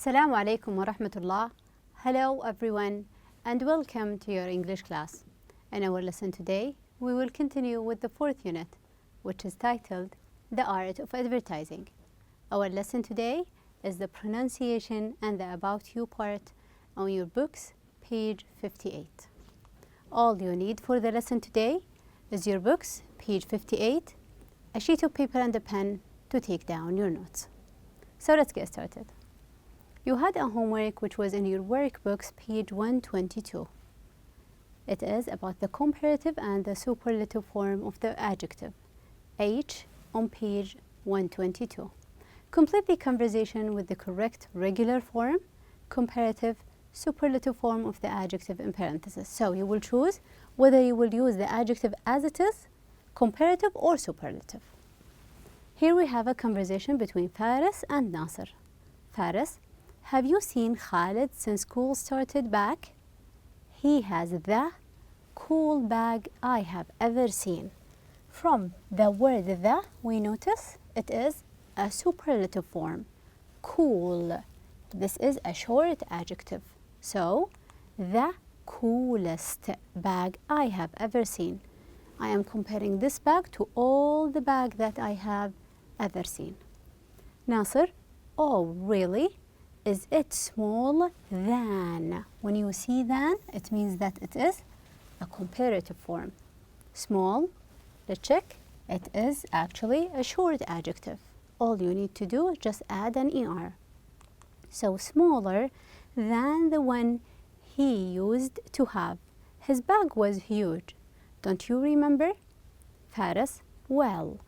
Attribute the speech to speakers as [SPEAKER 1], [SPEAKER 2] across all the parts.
[SPEAKER 1] Assalamu alaikum wa rahmatullah. Hello everyone and welcome to your English class. In our lesson today, we will continue with the fourth unit, which is titled The Art of Advertising. Our lesson today is the pronunciation and the About You part on your books, page 58. All you need for the lesson today is your books, page 58, a sheet of paper and a pen to take down your notes. So let's get started. You had a homework which was in your workbooks, page 122. It is about the comparative and the superlative form of the adjective, H, on page 122. Complete the conversation with the correct regular form, comparative, superlative form of the adjective in parentheses. So you will choose whether you will use the adjective as it is, comparative or superlative. Here we have a conversation between Faris and Nasser. Faris, have you seen Khalid since school started back? He has the cool bag I have ever seen. From the word the, we notice it is a superlative form. Cool. This is a short adjective. So, the coolest bag I have ever seen. I am comparing this bag to all the bag that I have ever seen. Nasser, oh really? Is it small than? When you see than, it means that it is a comparative form. Small, let's check. It is actually a short adjective. All you need to do is just add an ER. So smaller than the one he used to have. His bag was huge. Don't you remember? Faris, well,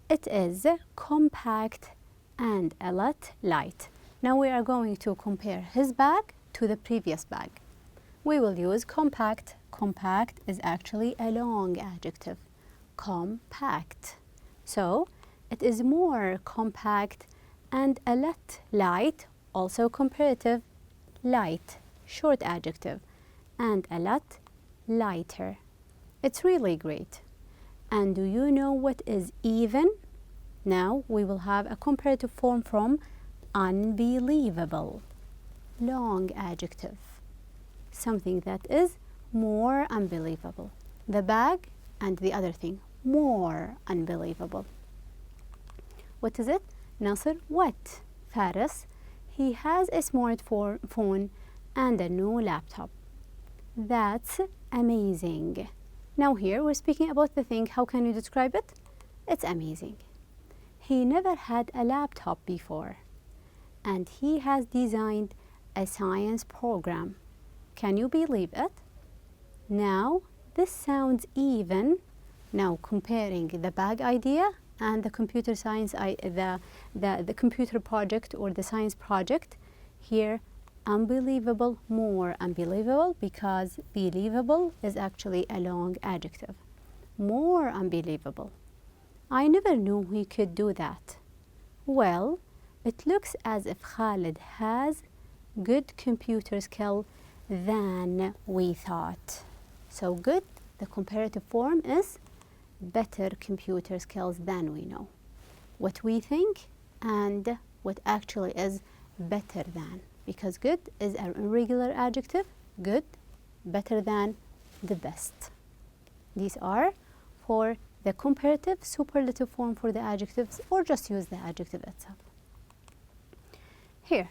[SPEAKER 1] it is compact and a lot light. Now we are going to compare his bag to the previous bag. We will use compact. Compact is actually a long adjective. Compact. So it is more compact and a lot light, also comparative, light, short adjective, and a lot lighter. It's really great. And do you know what is even? Now we will have a comparative form from unbelievable, long adjective, something that is more unbelievable. The bag and the other thing, more unbelievable. What is it? Nasser, what? Faris, he has a smartphone and a new laptop. That's amazing. Now here we're speaking about the thing. How can you describe it? It's amazing. He never had a laptop before. And he has designed a science program. Can you believe it? Now, this sounds even. Now, comparing the bag idea and the computer science, the computer project or the science project, here, unbelievable, more unbelievable, because believable is actually a long adjective. More unbelievable. I never knew he could do that. Well, it looks as if Khalid has good computer skill than we thought. So good, the comparative form is better computer skills than we know. What we think and what actually is better than. Because good is a regular adjective, good, better than, the best. These are for the comparative, superlative form for the adjectives, or just use the adjective itself. Here,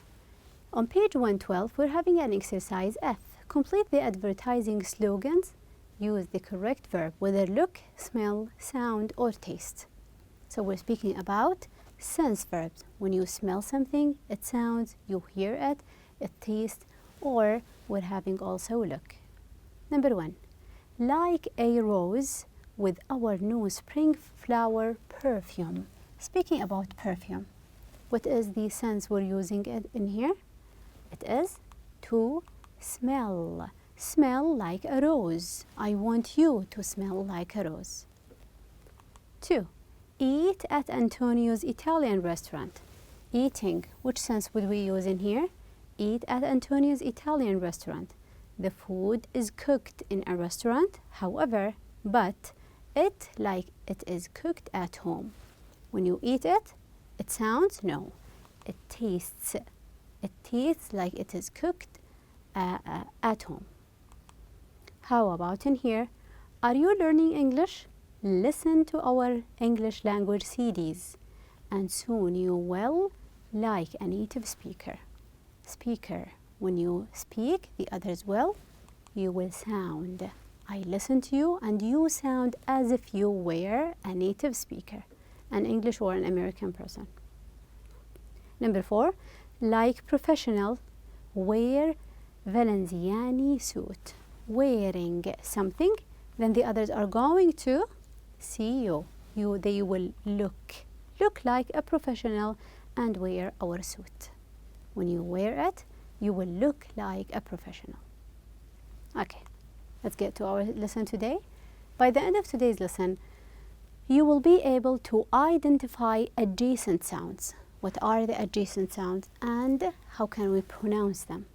[SPEAKER 1] on page 112, we're having an exercise F. Complete the advertising slogans. Use the correct verb, whether look, smell, sound, or taste. So we're speaking about sense verbs. When you smell something, it sounds, you hear it, it tastes, or we're having also look. Number 1, like a rose with our new spring flower perfume. Speaking about perfume, what is the sense we're using it in here? It is to smell. Smell like a rose. I want you to smell like a rose. 2, eat at Antonio's Italian restaurant. Eating, which sense would we use in here? Eat at Antonio's Italian restaurant. The food is cooked in a restaurant, however, but it like it is cooked at home. When you eat it, it sounds, no, it tastes It tastes like it is cooked at home. How about in here? Are you learning English? Listen to our English language CDs, and soon you will like a native speaker. When you speak, the others will. You will sound. I listen to you and you sound as if you were a native speaker, an English or an American person. Number 4, like professional, wear Valenciani suit. Wearing something, then the others are going to see you. They will look like a professional and wear our suit. When you wear it, you will look like a professional. Okay, let's get to our lesson today. By the end of today's lesson, you will be able to identify adjacent sounds. What are the adjacent sounds and how can we pronounce them?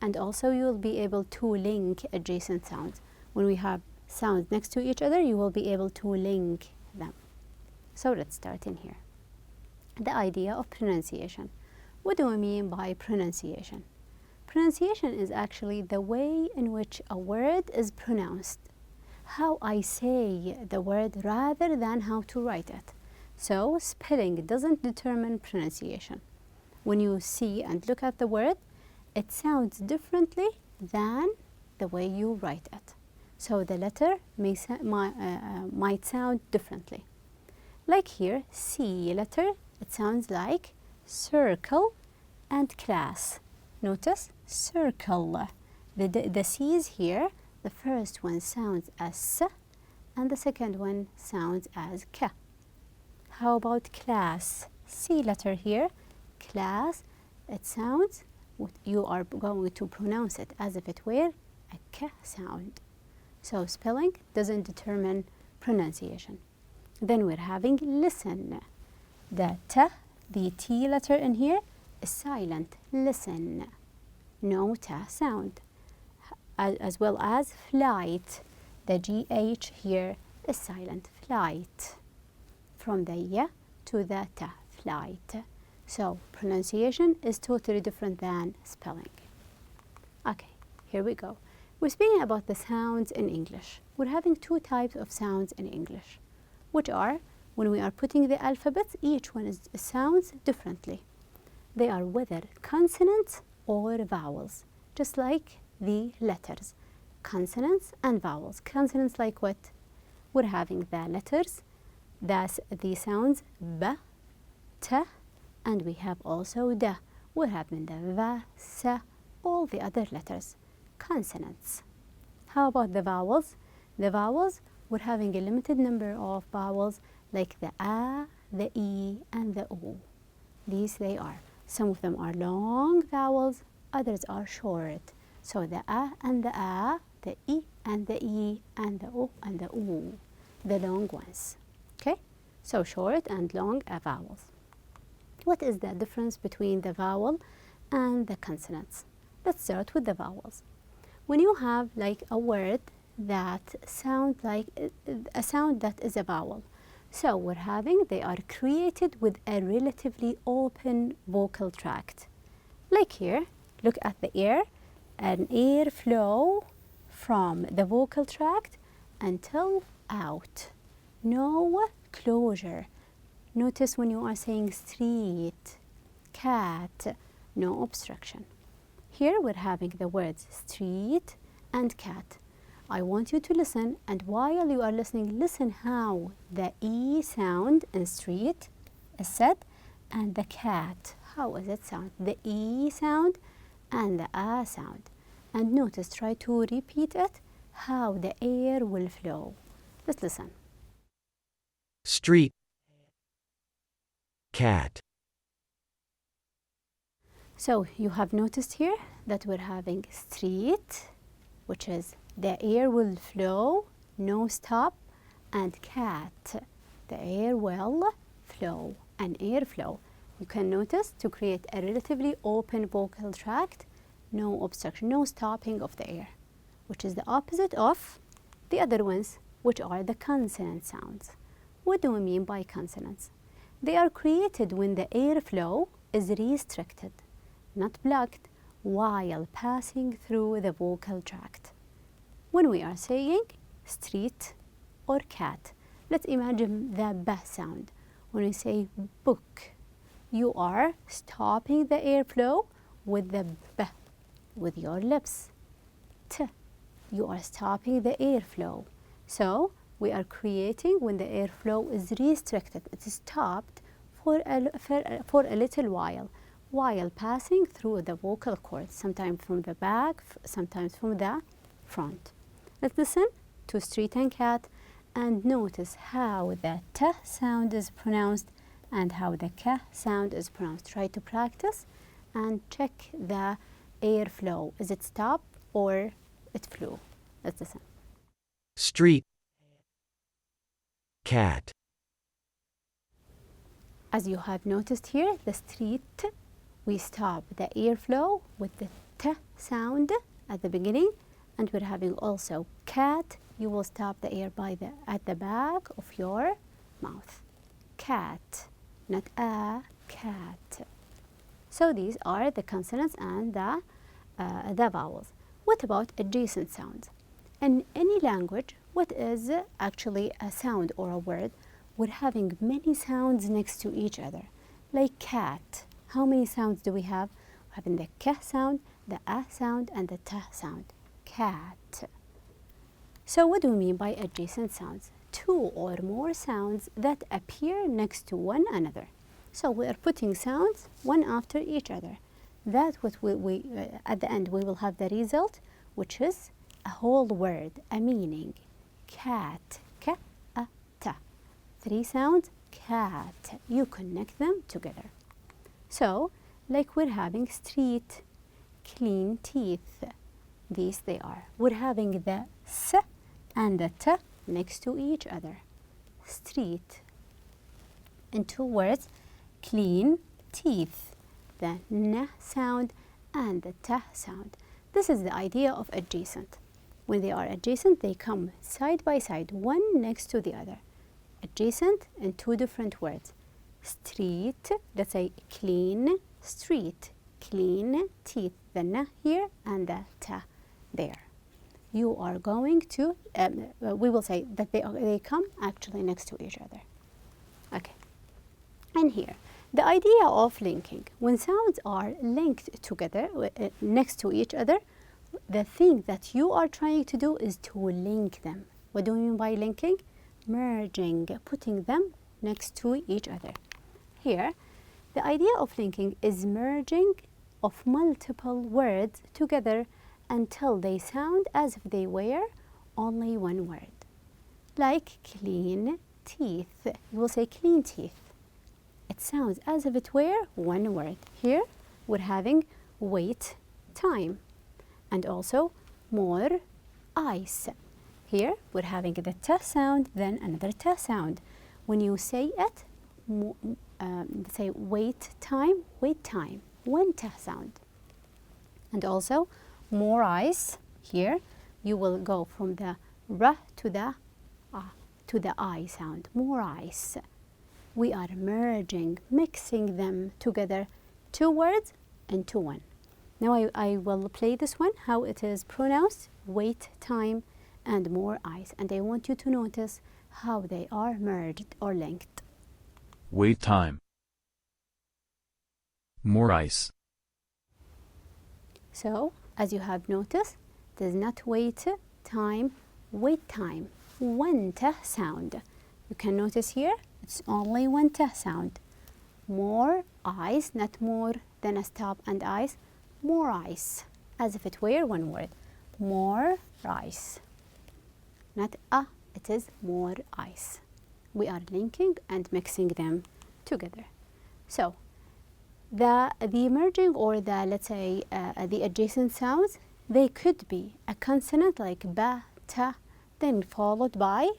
[SPEAKER 1] And also you will be able to link adjacent sounds. When we have sounds next to each other, you will be able to link them. So let's start in here. The idea of pronunciation. What do we mean by pronunciation? Pronunciation is actually the way in which a word is pronounced. How I say the word rather than how to write it. So spelling doesn't determine pronunciation. When you see and look at the word, it sounds differently than the way you write it. So the letter might sound differently. Like here, C letter, it sounds like circle and class. Notice circle. The C's here, the first one sounds as S and the second one sounds as K. How about class? C letter here, class, it sounds, you are going to pronounce it as if it were a K sound. So spelling doesn't determine pronunciation. Then we're having listen. The T letter in here is silent, listen. No T sound. As well as flight. The GH here is silent, flight. From the Y to the T, flight. So pronunciation is totally different than spelling. Okay, here we go. We're speaking about the sounds in English. We're having 2 types of sounds in English, which are when we are putting the alphabets, each one sounds differently. They are whether consonants or vowels, just like the letters. Consonants and vowels. Consonants like what? We're having the letters, the sounds B, T, and we have also D. We're having the V, S, all the other letters. Consonants. How about the vowels? The vowels, we're having a limited number of vowels like the A, the E, and the O. These they are. Some of them are long vowels, others are short. So the A and the A, the E and the E, and the O and the O, the long ones. Okay? So short and long vowels. What is the difference between the vowel and the consonants? Let's start with the vowels. When you have like a word that sounds like a sound that is a vowel, so we're having, they are created with a relatively open vocal tract. Like here, look at the air, an air flow from the vocal tract until out. No closure. Notice when you are saying street, cat, no obstruction. Here we're having the words street and cat. I want you to listen, and while you are listening, listen how the E sound in street is said and the cat, how is it sound? The E sound and the A sound. And notice, try to repeat it, how the air will flow. Let's listen.
[SPEAKER 2] Street, cat.
[SPEAKER 1] So you have noticed here that we're having street, which is the air will flow, no stop, and cat, the air will flow, an airflow. You can notice to create a relatively open vocal tract, no obstruction, no stopping of the air, which is the opposite of the other ones, which are the consonant sounds. What do we mean by consonants? They are created when the airflow is restricted. not blocked, while passing through the vocal tract. When we are saying street or cat, let's imagine the b sound. When we say book, you are stopping the airflow with the b, with your lips. T, you are stopping the airflow. So we are creating when the airflow is restricted, it is stopped for a little while passing through the vocal cords, sometimes from the back, sometimes from the front. Let's listen to street and cat and notice how the t sound is pronounced and how the k sound is pronounced. Try to practice and check the airflow. Is it stopped or it flew? Let's listen.
[SPEAKER 2] Street. Cat.
[SPEAKER 1] As you have noticed here, the street, we stop the airflow with the t sound at the beginning, and we're having also cat. You will stop the air at the back of your mouth. Cat, not a cat. So these are the consonants and the vowels. What about adjacent sounds? In any language, what is actually a sound or a word? We're having many sounds next to each other. Like cat, how many sounds do we have? We're having the k sound, the a sound, and the t sound. Cat. So what do we mean by adjacent sounds? Two or more sounds that appear next to one another. So we are putting sounds one after each other. That's what we at the end we will have the result, which is a whole word, a meaning. Cat, k, a, t. Three sounds, cat. You connect them together. So, like we're having street, clean teeth. These they are. We're having the s and the t next to each other. Street. In two words, clean teeth. The n sound and the t sound. This is the idea of adjacent. When they are adjacent, they come side by side, one next to the other. Adjacent in two different words. Street, let's say clean street, clean teeth. The n here and the t there. You are going to, we will say that they come actually next to each other. Okay. And here, the idea of linking. When sounds are linked together, next to each other, the thing that you are trying to do is to link them. What do we mean by linking? Merging, putting them next to each other. Here, the idea of linking is merging of multiple words together until they sound as if they were only one word. Like clean teeth. You will say clean teeth. It sounds as if it were one word. Here, we're having wait time. And also more ice. Here we're having the t sound, then another t sound. When you say it, say wait time, one t sound. And also more ice. Here you will go from the r to the I sound. More ice. We are merging, mixing them together, two words into one. Now I will play this one, how it is pronounced, wait time and more ice. And I want you to notice how they are merged or linked.
[SPEAKER 3] Wait time. More ice.
[SPEAKER 1] So, as you have noticed, it is not wait time, one t sound. You can notice here, it's only one t sound. More ice, not more than a stop and ice. More ice, as if it were one word. More rice. Not a, it is more ice. We are linking and mixing them together. So, the merging or the, let's say, the adjacent sounds, they could be a consonant like ba, ta, then followed by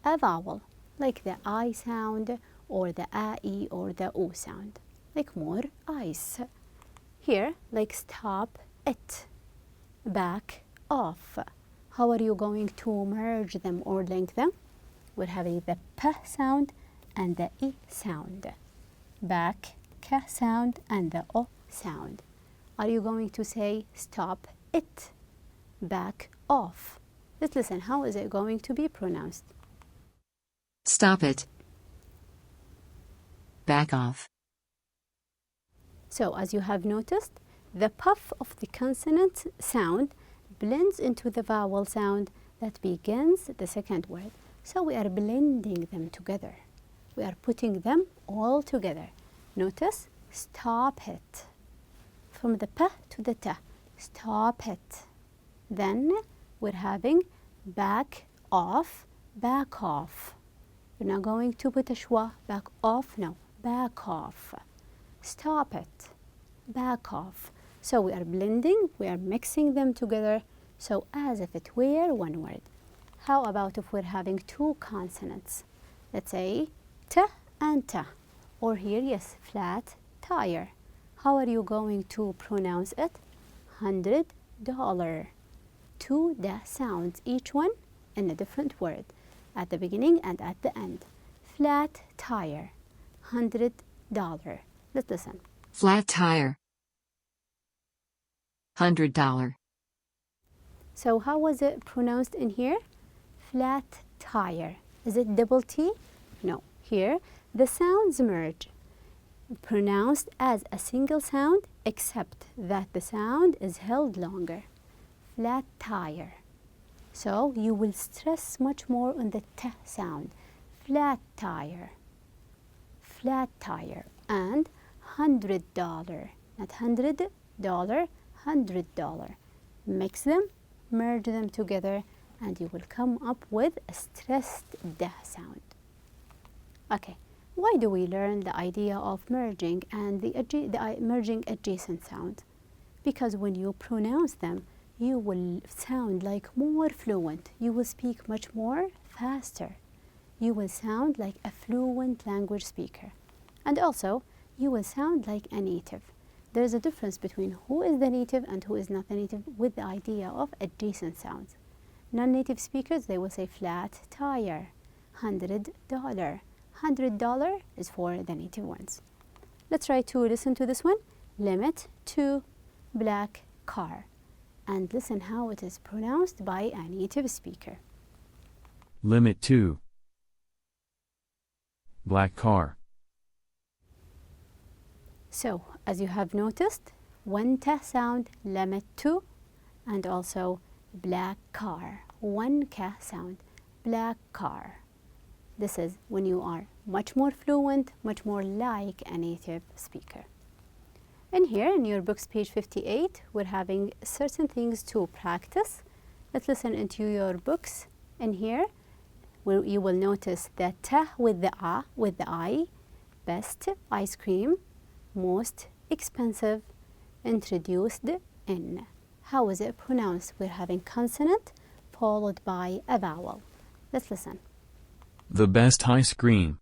[SPEAKER 1] a vowel, like the I sound or the a, e, or the o sound, like more ice. Here, like stop it, back off. How are you going to merge them or link them? We're having the p sound and the e sound. Back, k sound and the o sound. Are you going to say stop it? Back off. Let's listen. How is it going to be pronounced?
[SPEAKER 4] Stop it. Back off.
[SPEAKER 1] So, as you have noticed, the puff of the consonant sound blends into the vowel sound that begins the second word. So, we are blending them together. We are putting them all together. Notice, stop it. From the p to the t, stop it. Then, we're having back off, back off. We're not going to put a schwa, back off, no, back off. Stop it, back off. So we are blending, we are mixing them together, so as if it were one word. How about if we're having two consonants? Let's say t and ta, or here, yes, flat tire. How are you going to pronounce it? $100. Two da sounds, each one in a different word, at the beginning and at the end. Flat tire, $100. Let's listen.
[SPEAKER 4] Flat tire. $100.
[SPEAKER 1] So how was it pronounced in here? Flat tire. Is it double T? No. Here, the sounds merge. Pronounced as a single sound, except that the sound is held longer. Flat tire. So you will stress much more on the t sound. Flat tire. Flat tire. And $100. Not $100, $100. Mix them, merge them together, and you will come up with a stressed d sound. Okay, why do we learn the idea of merging and the merging adjacent sounds? Because when you pronounce them, you will sound like more fluent. You will speak much more faster. You will sound like a fluent language speaker. And also, you will sound like a native. There's a difference between who is the native and who is not the native with the idea of adjacent sounds. Non-native speakers, they will say flat tire, $100. $100 is for the native ones. Let's try to listen to this one. Limit to black car. And listen how it is pronounced by a native speaker.
[SPEAKER 3] Limit to black car.
[SPEAKER 1] So, as you have noticed, one t sound, limit to, and also black car. One k sound, black car. This is when you are much more fluent, much more like a native speaker. And here in your books, page 58, we're having certain things to practice. Let's listen into your books. And here, where you will notice the t with the a, with the I, best, ice cream, most expensive, introduced in. How is it pronounced? We're having consonant followed by a vowel. Let's listen.
[SPEAKER 3] The best ice cream.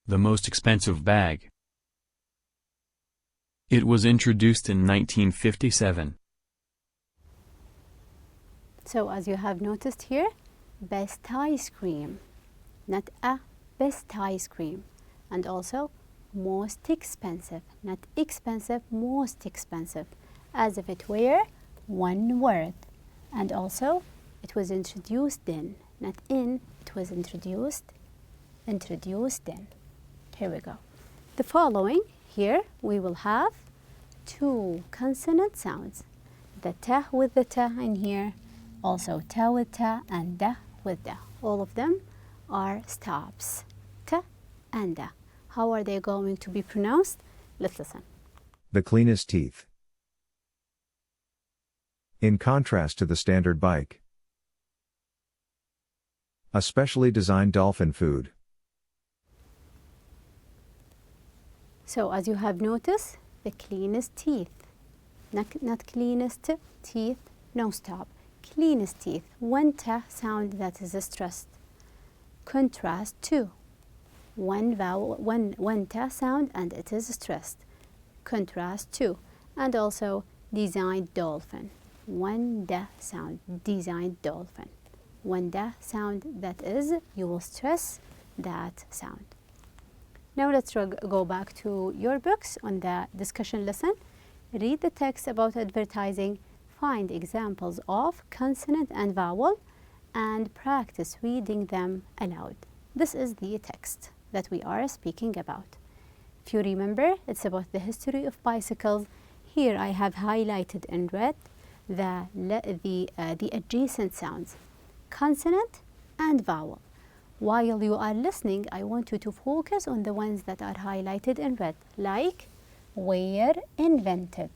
[SPEAKER 3] The most expensive bag. It was introduced in 1957.
[SPEAKER 1] So as you have noticed here, best ice cream, not a, best ice cream. And also most expensive, not expensive, most expensive, as if it were one word. And also it was introduced in, not in, it was introduced in. Here we go. The following, here we will have two consonant sounds. The t with the t in here, also t with t and d with d. All of them are stops. T and d. How are they going to be pronounced? Let's listen.
[SPEAKER 5] The cleanest teeth. In contrast to the standard bike. A specially designed dolphin food.
[SPEAKER 1] So as you have noticed, the cleanest teeth. Not cleanest teeth, no stop. Cleanest teeth. One t sound that is stressed. Contrast to. One vowel, one t sound and it is stressed. Contrast to. And also designed dolphin. One d sound, designed dolphin. One d sound that is, you will stress that sound. Now let's go back to your books on the discussion lesson. Read the text about advertising, find examples of consonant and vowel, and practice reading them aloud. This is the text that we are speaking about. If you remember, it's about the history of bicycles. Here I have highlighted in red the adjacent sounds, consonant and vowel. While you are listening, I want you to focus on the ones that are highlighted in red, like were invented.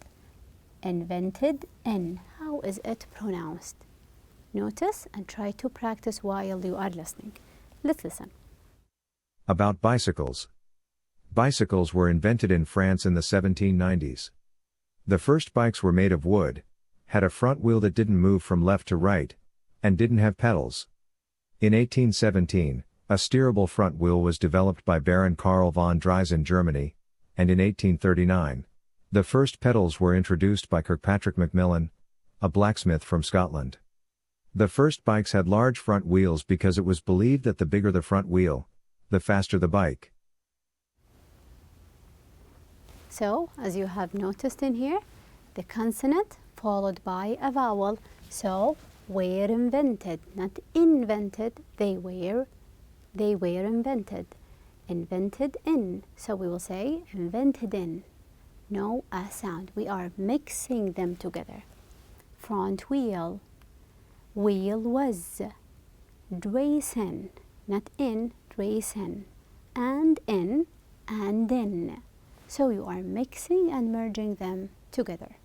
[SPEAKER 1] Invented in. How is it pronounced? Notice and try to practice while you are listening. Let's listen.
[SPEAKER 5] About bicycles. Bicycles were invented in France in the 1790s. The first bikes were made of wood, had a front wheel that didn't move from left to right, and didn't have pedals. In 1817, a steerable front wheel was developed by Baron Karl von Dries in Germany, and in 1839, the first pedals were introduced by Kirkpatrick Macmillan, a blacksmith from Scotland. The first bikes had large front wheels because it was believed that the bigger the front wheel, the faster the bike.
[SPEAKER 1] So, as you have noticed in here, the consonant followed by a vowel. So, were invented, not invented, they were invented. Invented in. So we will say invented in. No a sound. We are mixing them together. Front wheel. Wheel was. Drayson, not in, Drayson. And in, and in. So you are mixing and merging them together.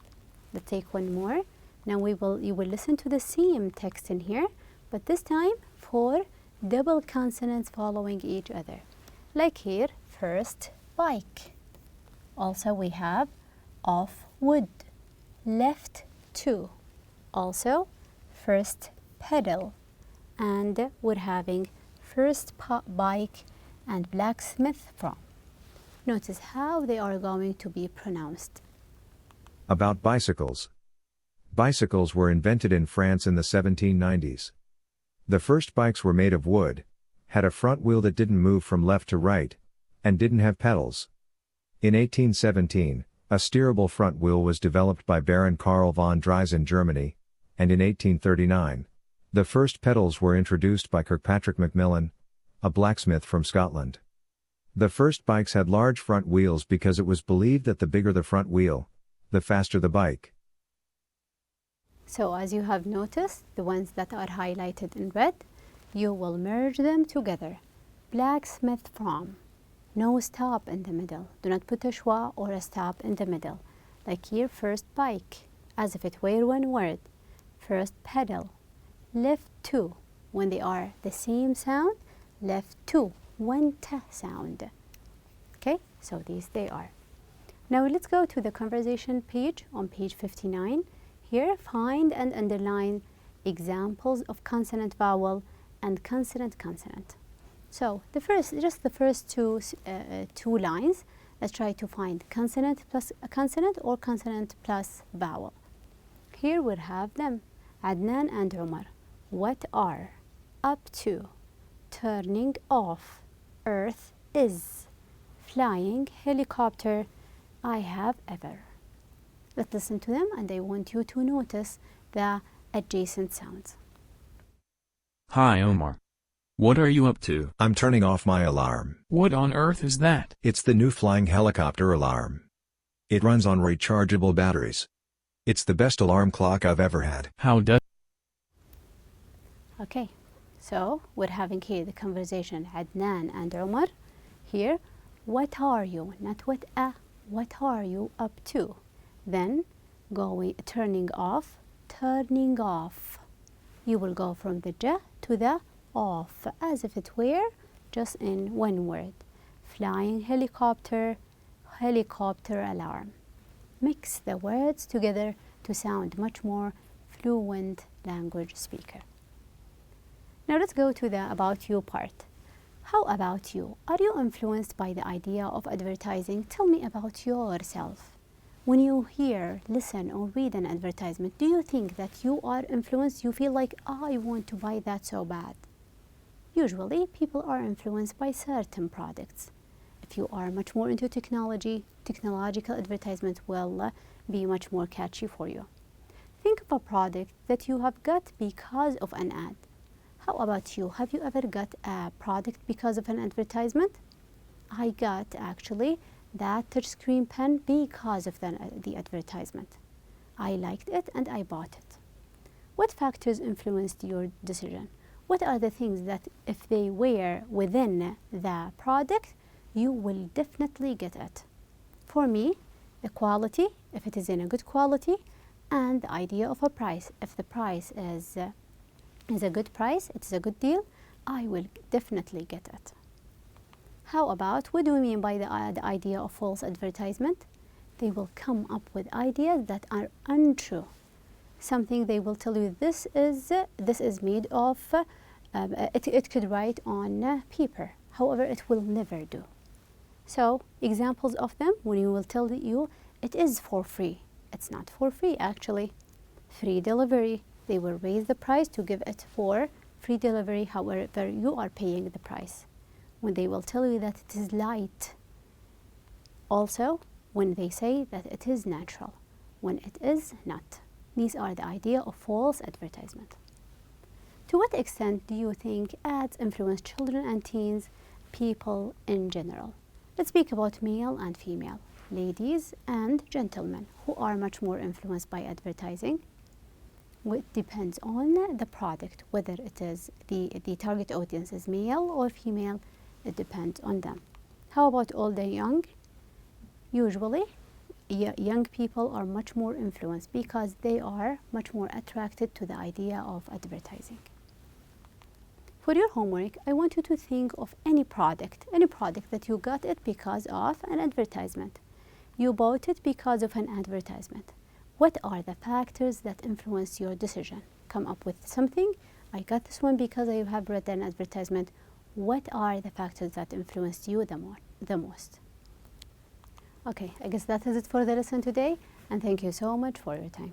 [SPEAKER 1] Let's take one more. Now you will listen to the same text in here, but this time for double consonants following each other. Like here, first bike. Also we have off wood, left to. Also first pedal, and we're having first bike and blacksmith from. Notice how they are going to be pronounced.
[SPEAKER 5] About bicycles. Bicycles were invented in France in the 1790s. The first bikes were made of wood, had a front wheel that didn't move from left to right, and didn't have pedals. In 1817, a steerable front wheel was developed by Baron Karl von Dries in Germany, and in 1839, the first pedals were introduced by Kirkpatrick Macmillan, a blacksmith from Scotland. The first bikes had large front wheels because it was believed that the bigger the front wheel, the faster the bike.
[SPEAKER 1] So as you have noticed, the ones that are highlighted in red, you will merge them together. Blacksmith from. No stop in the middle. Do not put a schwa or a stop in the middle. Like here, first bike, as if it were one word. First pedal. Left to. When they are the same sound, left to. One t sound. Okay, so these they are. Now let's go to the conversation page on page 59. Here, find and underline examples of consonant vowel and consonant consonant. So the first two lines. Let's try to find consonant plus a consonant or consonant plus vowel. Here we'll have them. Adnan and Umar. What are? Up to. Turning off. Earth is. Flying helicopter. I have ever. Let's listen to them, and I want you to notice the adjacent sounds.
[SPEAKER 3] Hi Omar. What are you up to?
[SPEAKER 5] I'm turning off my alarm.
[SPEAKER 3] What on earth is that?
[SPEAKER 5] It's the new flying helicopter alarm. It runs on rechargeable batteries. It's the best alarm clock I've ever had.
[SPEAKER 3] How does...
[SPEAKER 1] Okay, so we're having here the conversation Adnan and Umar. Here, what are you? Not what are you up to? Then turning off. You will go from the j to the off, as if it were just in one word. Flying helicopter, helicopter alarm. Mix the words together to sound much more fluent language speaker. Now let's go to the about you part. How about you? Are you influenced by the idea of advertising? Tell me about yourself. When you hear, listen, or read an advertisement, do you think that you are influenced? You feel like, I want to buy that so bad. Usually, people are influenced by certain products. If you are much more into technology, technological advertisement will be much more catchy for you. Think of a product that you have got because of an ad. How about you? Have you ever got a product because of an advertisement? I got actually that touchscreen pen because of the advertisement. I liked it and I bought it. What factors influenced your decision? What are the things that if they were within the product, you will definitely get it? For me, the quality, if it is in a good quality, and the idea of a price. If the price is a good price, it's a good deal, I will definitely get it. How about, what do we mean by the idea of false advertisement? They will come up with ideas that are untrue. Something they will tell you, this is made of, it could write on paper. However, it will never do. So, examples of them, when you will tell you, it is for free. It's not for free, actually. Free delivery. They will raise the price to give it for free delivery, however, you are paying the price. When they will tell you that it is light. Also, when they say that it is natural, when it is not. These are the idea of false advertisement. To what extent do you think ads influence children and teens, people in general? Let's speak about male and female, ladies and gentlemen, who are much more influenced by advertising. It depends on the product, whether it is the target audience is male or female, it depends on them. How about old and young? Usually, young people are much more influenced because they are much more attracted to the idea of advertising. For your homework, I want you to think of any product that you got it because of an advertisement. You bought it because of an advertisement. What are the factors that influence your decision? Come up with something. I got this one because I have read an advertisement. What are the factors that influenced you the most? Okay, I guess that is it for the lesson today, and thank you so much for your time.